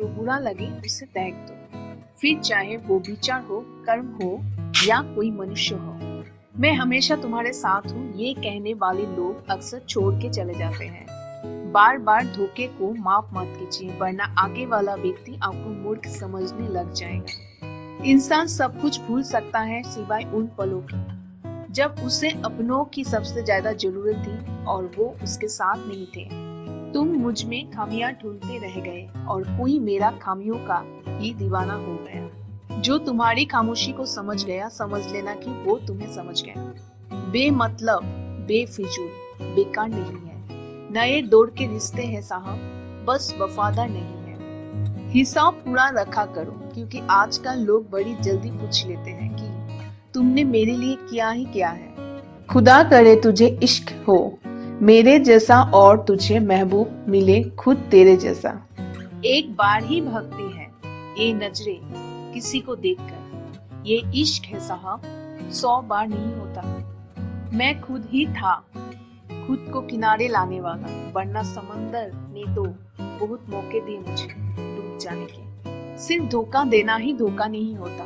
जो बुरा लगे उसे त्याग दो, फिर चाहे वो विचार हो, कर्म हो या कोई मनुष्य हो। मैं हमेशा तुम्हारे साथ हूँ, ये कहने वाले लोग अक्सर छोड़ के चले जाते हैं। बार बार धोखे को माफ मत कीजिए, वरना आगे वाला व्यक्ति आपको मूर्ख समझने लग जाएगा। इंसान सब कुछ भूल सकता है सिवाय उन पलों की जब उसे अपनों की सबसे ज्यादा जरूरत थी और वो उसके साथ नहीं थे। तुम मुझ में खामियां ढूंढते रह गए और कोई मेरा खामियों का ही दीवाना हो गया। जो तुम्हारी खामोशी को समझ गया, समझ लेना कि वो तुम्हें समझ गया। बेमतलब, बेफिजूल, बेकार नहीं है। नए दौर के रिश्ते हैं साहब, बस वफादार नहीं है। हिसाब पूरा रखा करो, क्योंकि आजकल लोग बड़ी जल्दी पूछ लेते हैं कि तुमने मेरे लिए किया ही क्या है। खुदा करे तुझे इश्क हो मेरे जैसा और तुझे महबूब मिले खुद तेरे जैसा। एक बार ही भक्ति है ये नजरें किसी को देखकर, ये इश्क है साहब 100 बार नहीं होता। मैं खुद ही था खुद को किनारे लाने वाला, वरना समंदर ने तो बहुत मौके दिए मुझे डूब जाने के। सिर्फ धोखा देना ही धोखा नहीं होता,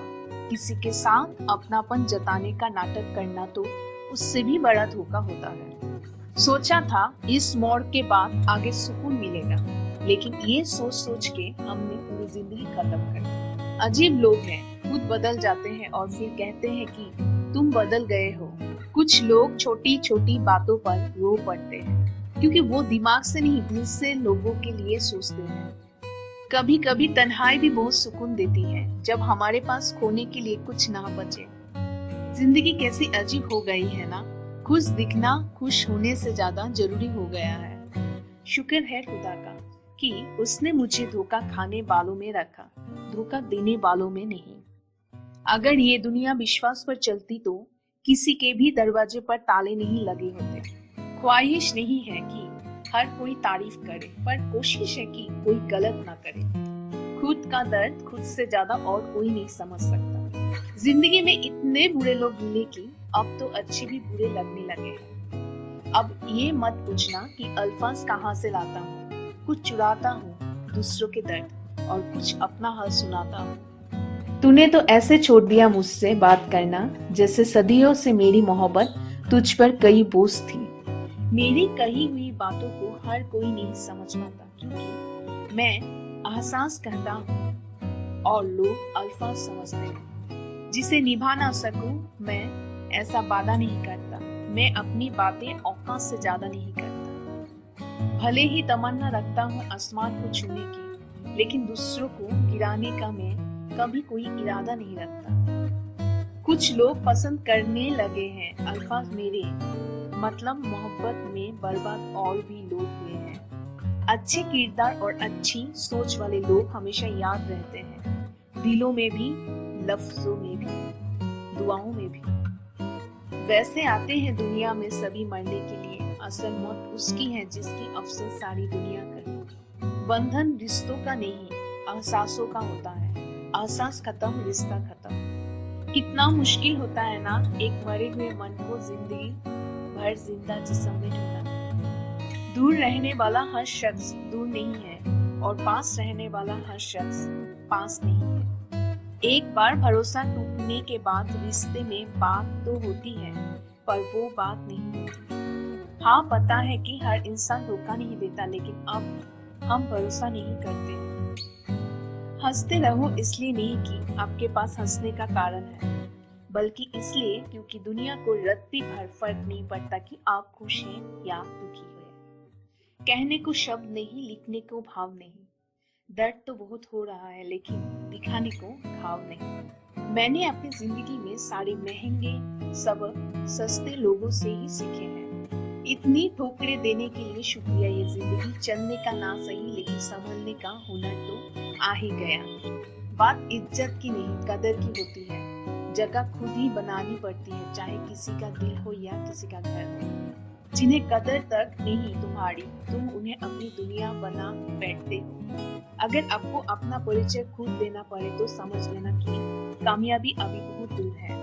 किसी के साथ अपनापन जताने का नाटक करना तो उससे भी बड़ा धोखा होता है। सोचा था इस मोड़ के बाद आगे सुकून मिलेगा, लेकिन ये सोच सोच के हमने पूरी जिंदगी खत्म कर दी। अजीब लोग हैं, खुद बदल जाते हैं और फिर कहते हैं कि तुम बदल गए हो। कुछ लोग छोटी छोटी बातों पर रो पड़ते हैं, क्योंकि वो दिमाग से नहीं दिल से लोगों के लिए सोचते हैं। कभी कभी तन्हाई भी बहुत सुकून देती है, जब हमारे पास खोने के लिए कुछ ना बचे। जिंदगी कैसी अजीब हो गई है ना, खुश दिखना खुश होने से ज्यादा जरूरी हो गया है। शुक्र है खुदा का कि उसने मुझे धोखा खाने वालों में रखा, धोखा देने वालों में नहीं। अगर ये दुनिया विश्वास पर चलती तो किसी के भी दरवाजे पर ताले नहीं लगे होते। ख्वाहिश नहीं है कि हर कोई तारीफ करे, पर कोशिश है कि कोई गलत ना करे। खुद का दर्द खुद से ज्यादा और कोई नहीं समझ सकता। जिंदगी में इतने बुरे लोग मिले कि अब तो अच्छे भी बुरे लगने लगे हैं। अब ये मत पूछना कि अल्फाज कहाँ से लाता हूँ। कुछ चुराता हूँ दूसरों के दर्द और कुछ अपना हाल सुनाता हूँ। तूने तो ऐसे छोड़ दिया मुझसे बात करना, जैसे सदियों से मेरी मोहब्बत तुझ पर कई बोझ थी। मेरी कही हुई बातों को हर कोई नहीं समझ पाता, क्योंकि मैं एहसास करता हूँ और लोग अल्फाज समझते हैं। जिसे निभा ना सकूं मैं ऐसा वादा नहीं करता। मैं अपनी बातें औकात से ज्यादा नहीं करता। भले ही तमन्ना रखता हूँ आसमान को छूने की, लेकिन दूसरों को गिराने का मैं कभी कोई इरादा नहीं रखता। कुछ लोग पसंद करने लगे हैं अल्फाज मेरे, मतलब मोहब्बत में बर्बाद और भी लोग हुए हैं। अच्छे किरदार और अच्छी सोच वाले लोग हमेशा याद रहते हैं, दिलों में भी, लफ्जों में भी, दुआओं में भी। वैसे आते हैं दुनिया में सभी मरने के लिए, असल मौत उसकी है जिसकी अफसर सारी दुनिया करे। बंधन रिश्तों का नहीं एहसासों का होता है, एहसास खत्म रिश्ता खत्म। कितना मुश्किल होता है ना एक मरे हुए मन को जिंदगी भर जिंदा जिस्म में ढूंढना। दूर रहने वाला हर शख्स दूर नहीं है और पास रहने वाला हर शख्स पास नहीं है। एक बार भरोसा टूटने के बाद रिश्ते में बात तो होती है, पर वो बात नहीं होती। हाँ, पता है कि हर इंसान धोखा नहीं देता, लेकिन अब हम भरोसा नहीं करते। हंसते रहो इसलिए नहीं कि आपके पास हंसने का कारण है, बल्कि इसलिए क्योंकि दुनिया को रत्ती भर फर्क नहीं पड़ता कि आप खुश हैं या दुखी हैं। कहने को शब्द नहीं, लिखने को भाव नहीं। दर्द तो बहुत हो रहा है, लेकिन दिखाने को घाव नहीं। मैंने अपनी जिंदगी में सारे महंगे सबक सस्ते लोगों से ही सीखे हैं। इतनी ठोकरें देने के लिए शुक्रिया। ये जिंदगी चलने का ना सही, लेकिन संभलने का हुनर तो आ ही गया। बात इज्जत की नहीं, कदर की होती है। जगह खुद ही बनानी पड़ती है, चाहे किसी का दिल हो या किसी का घर हो। जिन्हें कदर तक नहीं तुम्हारी, तुम उन्हें अपनी दुनिया बना बैठते हो। अगर आपको अपना परिचय खुद देना पड़े तो समझ लेना कि कामयाबी अभी बहुत दूर है।